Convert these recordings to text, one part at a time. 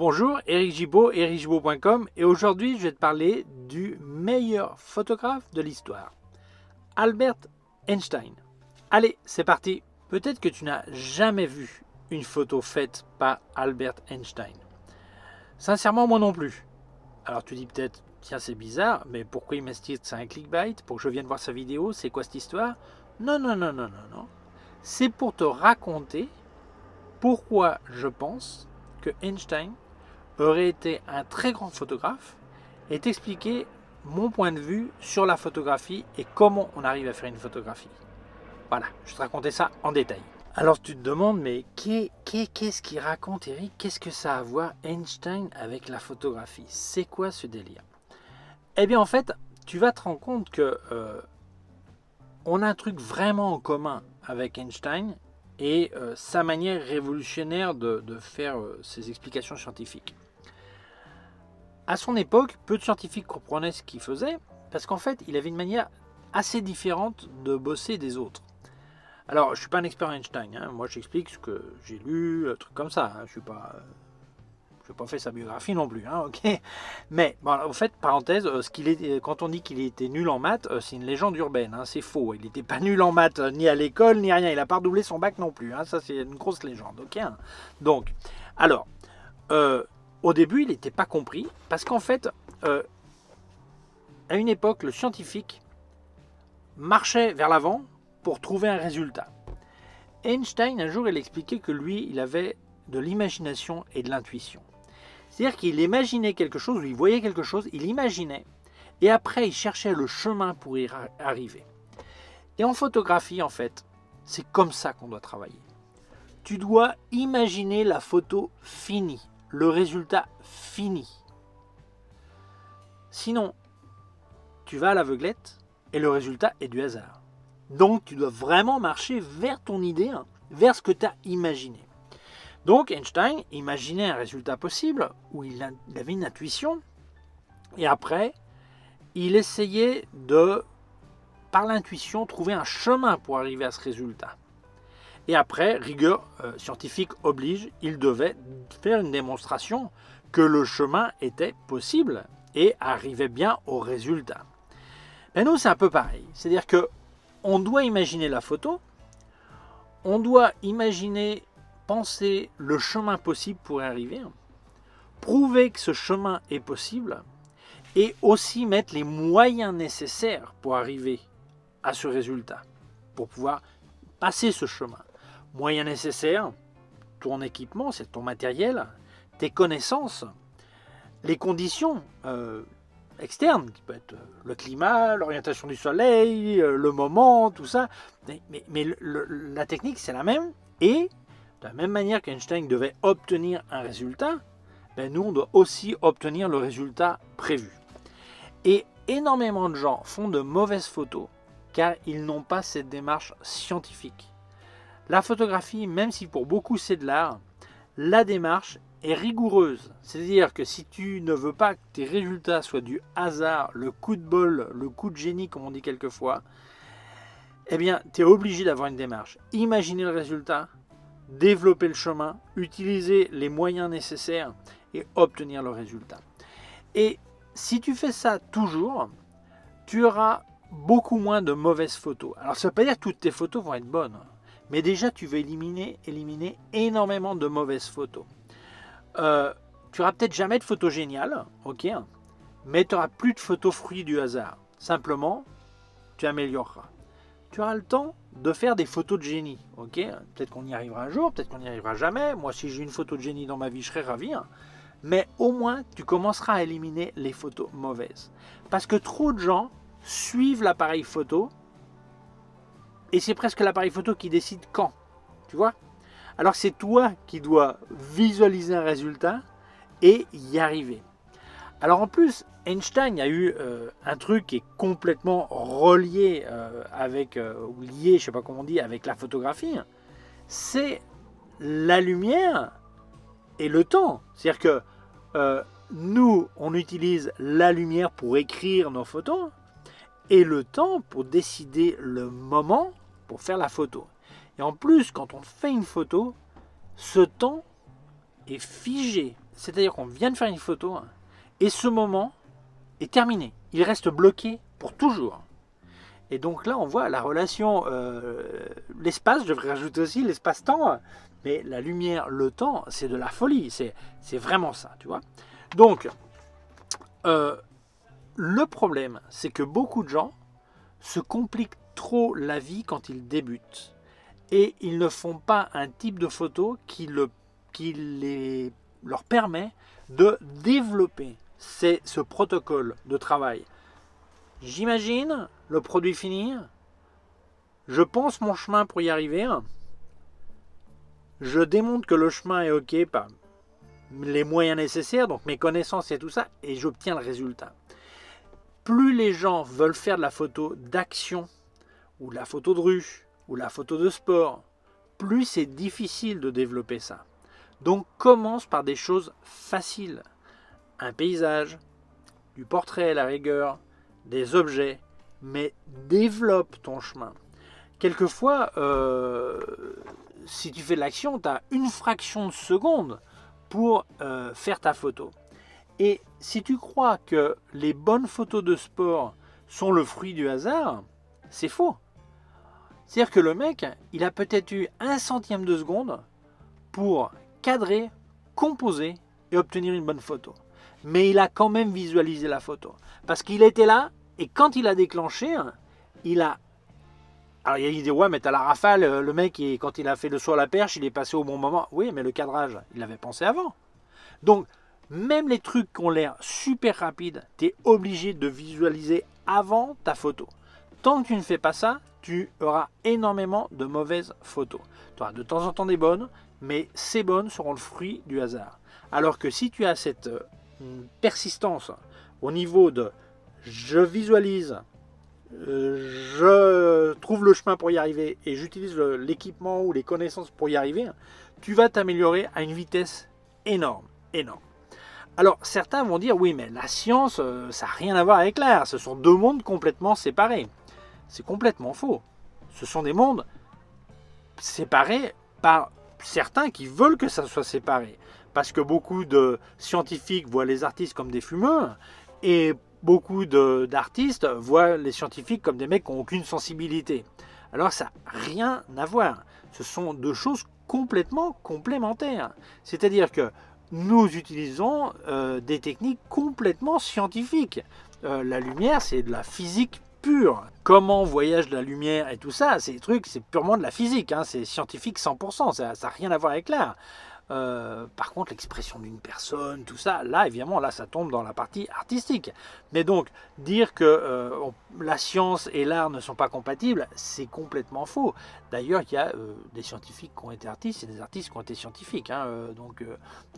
Bonjour, Eric Gibaud, ericgibaud.com, et aujourd'hui je vais te parler du meilleur photographe de l'histoire, Albert Einstein. Allez, c'est parti. Peut-être que tu n'as jamais vu une photo faite par Albert Einstein. Sincèrement, moi non plus. Alors tu dis peut-être, tiens c'est bizarre, mais pourquoi il met ce titre? C'est un clickbait pour que je vienne voir sa vidéo? C'est quoi cette histoire? Non. C'est pour te raconter pourquoi je pense que Einstein aurait été un très grand photographe et t'expliquer mon point de vue sur la photographie et comment on arrive à faire une photographie. Voilà, je vais te raconter ça en détail. Alors tu te demandes, mais qu'est-ce qu'il raconte Eric? Qu'est-ce que ça a à voir Einstein avec la photographie? C'est quoi ce délire? Eh bien en fait, tu vas te rendre compte que on a un truc vraiment en commun avec Einstein et sa manière révolutionnaire de faire ses explications scientifiques. À son époque, peu de scientifiques comprenaient ce qu'il faisait, parce qu'en fait, il avait une manière assez différente de bosser des autres. Alors, je ne suis pas un expert Einstein, hein. Moi j'explique ce que j'ai lu, un truc comme ça, hein. Je n'ai pas fait sa biographie non plus, hein, ok. Mais, bon, en fait, parenthèse, quand on dit qu'il était nul en maths, c'est une légende urbaine, hein, c'est faux. Il n'était pas nul en maths, ni à l'école, ni rien. Il n'a pas redoublé son bac non plus, hein, ça c'est une grosse légende, ok. Donc, alors, au début, il n'était pas compris, parce qu'en fait, à une époque, le scientifique marchait vers l'avant pour trouver un résultat. Einstein, un jour, il expliquait que lui, il avait de l'imagination et de l'intuition. C'est-à-dire qu'il imaginait quelque chose, ou il voyait quelque chose, il imaginait, et après, il cherchait le chemin pour y arriver. Et en photographie, en fait, c'est comme ça qu'on doit travailler. Tu dois imaginer la photo finie, le résultat fini. Sinon, tu vas à l'aveuglette et le résultat est du hasard. Donc, tu dois vraiment marcher vers ton idée, vers ce que tu as imaginé. Donc, Einstein imaginait un résultat possible où il avait une intuition et après, il essayait de, par l'intuition, trouver un chemin pour arriver à ce résultat. Et après, rigueur scientifique oblige, il devait faire une démonstration que le chemin était possible et arrivait bien au résultat. Mais nous, c'est un peu pareil. C'est-à-dire que on doit imaginer la photo, on doit imaginer, penser le chemin possible pour y arriver, prouver que ce chemin est possible et aussi mettre les moyens nécessaires pour arriver à ce résultat, pour pouvoir passer ce chemin. Moyens nécessaires, ton équipement, c'est ton matériel, tes connaissances, les conditions externes, qui peut être le climat, l'orientation du soleil, le moment, tout ça. Mais la technique, c'est la même. Et de la même manière qu'Einstein devait obtenir un résultat, ben nous, on doit aussi obtenir le résultat prévu. Et énormément de gens font de mauvaises photos car ils n'ont pas cette démarche scientifique. La photographie, même si pour beaucoup c'est de l'art, la démarche est rigoureuse. C'est-à-dire que si tu ne veux pas que tes résultats soient du hasard, le coup de bol, le coup de génie comme on dit quelquefois, eh bien tu es obligé d'avoir une démarche. Imaginer le résultat, développer le chemin, utiliser les moyens nécessaires et obtenir le résultat. Et si tu fais ça toujours, tu auras beaucoup moins de mauvaises photos. Alors ça ne veut pas dire que toutes tes photos vont être bonnes, mais déjà tu vas éliminer énormément de mauvaises photos. Tu n'auras peut-être jamais de photos géniales, ok, mais tu n'auras plus de photos fruits du hasard. Simplement, tu amélioreras. Tu auras le temps de faire des photos de génie, ok. Peut-être qu'on y arrivera un jour, peut-être qu'on n'y arrivera jamais. Moi, si j'ai une photo de génie dans ma vie, je serais ravi. Mais au moins, tu commenceras à éliminer les photos mauvaises. Parce que trop de gens suivent l'appareil photo et c'est presque l'appareil photo qui décide quand, tu vois. Alors c'est toi qui dois visualiser un résultat et y arriver. Alors en plus, Einstein a eu un truc qui est complètement relié ou lié, je sais pas comment on dit, avec la photographie. C'est la lumière et le temps. C'est-à-dire que nous, on utilise la lumière pour écrire nos photos et le temps pour décider le moment pour faire la photo. Et en plus, quand on fait une photo, ce temps est figé. C'est-à-dire qu'on vient de faire une photo et ce moment est terminé. Il reste bloqué pour toujours. Et donc là, on voit la relation, l'espace, je devrais rajouter aussi l'espace-temps, mais la lumière, le temps, c'est de la folie. C'est vraiment ça, tu vois. Donc, le problème, c'est que beaucoup de gens se compliquent trop la vie quand ils débutent. Et ils ne font pas un type de photo qui leur permet de développer ce protocole de travail. J'imagine le produit fini, je pense mon chemin pour y arriver, je démontre que le chemin est ok par les moyens nécessaires, donc mes connaissances et tout ça, et j'obtiens le résultat. Plus les gens veulent faire de la photo d'action, ou de la photo de rue, ou de la photo de sport, plus c'est difficile de développer ça. Donc commence par des choses faciles. Un paysage, du portrait à la rigueur, des objets, mais développe ton chemin. Quelquefois, si tu fais de l'action, tu as une fraction de seconde pour faire ta photo. Et si tu crois que les bonnes photos de sport sont le fruit du hasard, c'est faux. C'est-à-dire que le mec, il a peut-être eu 1/100 de seconde pour cadrer, composer et obtenir une bonne photo. Mais il a quand même visualisé la photo. Parce qu'il était là, et quand il a déclenché, il a... Alors il dit, ouais, mais t'as la rafale, le mec, quand il a fait le saut à la perche, il est passé au bon moment. Oui, mais le cadrage, il l'avait pensé avant. Donc, même les trucs qui ont l'air super rapides, tu es obligé de visualiser avant ta photo. Tant que tu ne fais pas ça, tu auras énormément de mauvaises photos. Tu auras de temps en temps des bonnes, mais ces bonnes seront le fruit du hasard. Alors que si tu as cette persistance au niveau de je visualise, je trouve le chemin pour y arriver et j'utilise l'équipement ou les connaissances pour y arriver, tu vas t'améliorer à une vitesse énorme, énorme. Alors certains vont dire oui, mais la science, ça n'a rien à voir avec l'art, ce sont deux mondes complètement séparés. C'est complètement faux. Ce sont des mondes séparés par certains qui veulent que ça soit séparé. Parce que beaucoup de scientifiques voient les artistes comme des fumeurs et beaucoup d'artistes voient les scientifiques comme des mecs qui n'ont aucune sensibilité. Alors ça n'a rien à voir. Ce sont deux choses complètement complémentaires. C'est-à-dire que nous utilisons des techniques complètement scientifiques. La lumière, c'est de la physique pure. Comment voyage la lumière et tout ça, ces trucs, c'est purement de la physique. Hein, c'est scientifique 100%, ça n'a rien à voir avec l'art. Par contre, l'expression d'une personne, tout ça, là, évidemment, là, ça tombe dans la partie artistique. Mais donc, dire que la science et l'art ne sont pas compatibles, c'est complètement faux. D'ailleurs, il y a des scientifiques qui ont été artistes et des artistes qui ont été scientifiques. Hein, donc,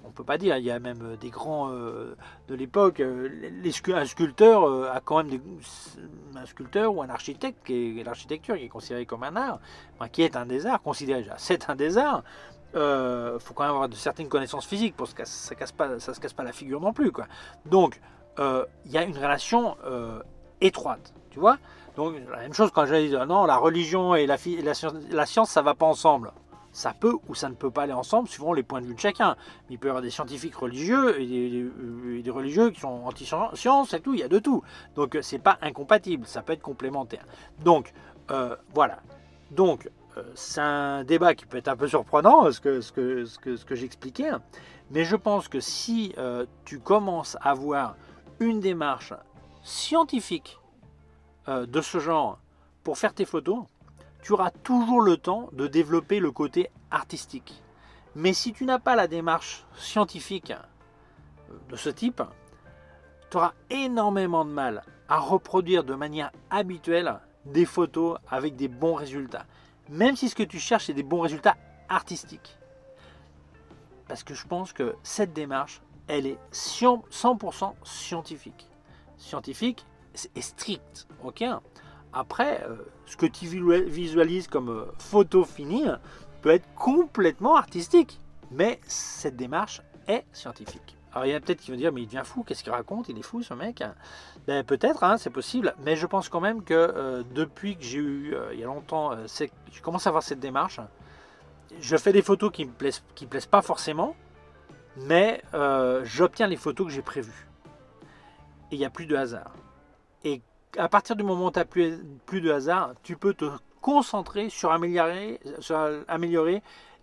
on ne peut pas dire. Il y a même des grands de l'époque. Un sculpteur a quand même un sculpteur ou un architecte, et l'architecture qui est considérée comme un art, enfin, qui est un des arts, considéré déjà, c'est un des arts. Faut quand même avoir de certaines connaissances physiques pour que ça se casse pas la figure non plus, quoi. Donc il y a une relation étroite, tu vois. Donc la même chose quand je dis non, la religion et la science ça va pas ensemble. Ça peut ou ça ne peut pas aller ensemble suivant les points de vue de chacun. Il peut y avoir des scientifiques religieux et des religieux qui sont anti-science et tout, il y a de tout. Donc c'est pas incompatible, ça peut être complémentaire. Donc voilà. Donc c'est un débat qui peut être un peu surprenant, ce que j'expliquais, mais je pense que si tu commences à avoir une démarche scientifique de ce genre pour faire tes photos, tu auras toujours le temps de développer le côté artistique. Mais si tu n'as pas la démarche scientifique de ce type, tu auras énormément de mal à reproduire de manière habituelle des photos avec des bons résultats. Même si ce que tu cherches, c'est des bons résultats artistiques. Parce que je pense que cette démarche, elle est 100% scientifique. Scientifique et stricte. Okay, après, ce que tu visualises comme photo finie peut être complètement artistique. Mais cette démarche est scientifique. Alors il y en a peut-être qui vont dire, mais il devient fou, qu'est-ce qu'il raconte, il est fou ce mec. Ben, peut-être, hein, c'est possible, mais je pense quand même que depuis que j'ai eu, il y a longtemps, je commence à avoir cette démarche, je fais des photos qui me plaisent pas forcément, mais j'obtiens les photos que j'ai prévues. Et il n'y a plus de hasard. Et à partir du moment où tu n'as plus de hasard, tu peux te concentrer sur améliorer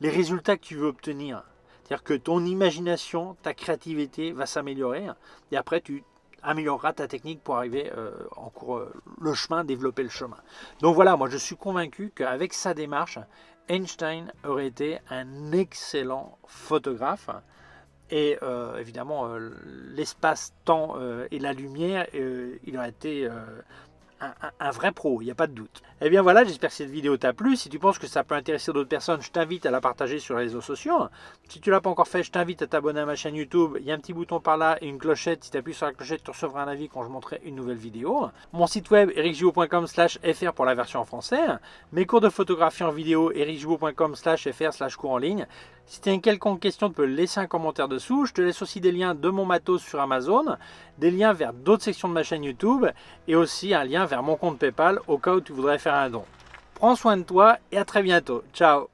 les résultats que tu veux obtenir. C'est-à-dire que ton imagination, ta créativité va s'améliorer. Et après, tu amélioreras ta technique pour arriver en cours le chemin, développer le chemin. Donc voilà, moi je suis convaincu qu'avec sa démarche, Einstein aurait été un excellent photographe. Et évidemment, l'espace-temps et la lumière, il aurait été un vrai pro, il n'y a pas de doute. Et bien voilà, j'espère que cette vidéo t'a plu. Si tu penses que ça peut intéresser d'autres personnes, je t'invite à la partager sur les réseaux sociaux. Si tu ne l'as pas encore fait, je t'invite à t'abonner à ma chaîne YouTube. Il y a un petit bouton par là et une clochette. Si tu appuies sur la clochette, tu recevras un avis quand je montrerai une nouvelle vidéo. Mon site web ericgibaud.com/fr pour la version en français. Mes cours de photographie en vidéo ericgibaud.com/fr/cours en ligne. Si tu as une quelconque question, tu peux laisser un commentaire dessous. Je te laisse aussi des liens de mon matos sur Amazon, des liens vers d'autres sections de ma chaîne YouTube et aussi un lien vers mon compte PayPal au cas où tu voudrais faire un don. Prends soin de toi et à très bientôt. Ciao!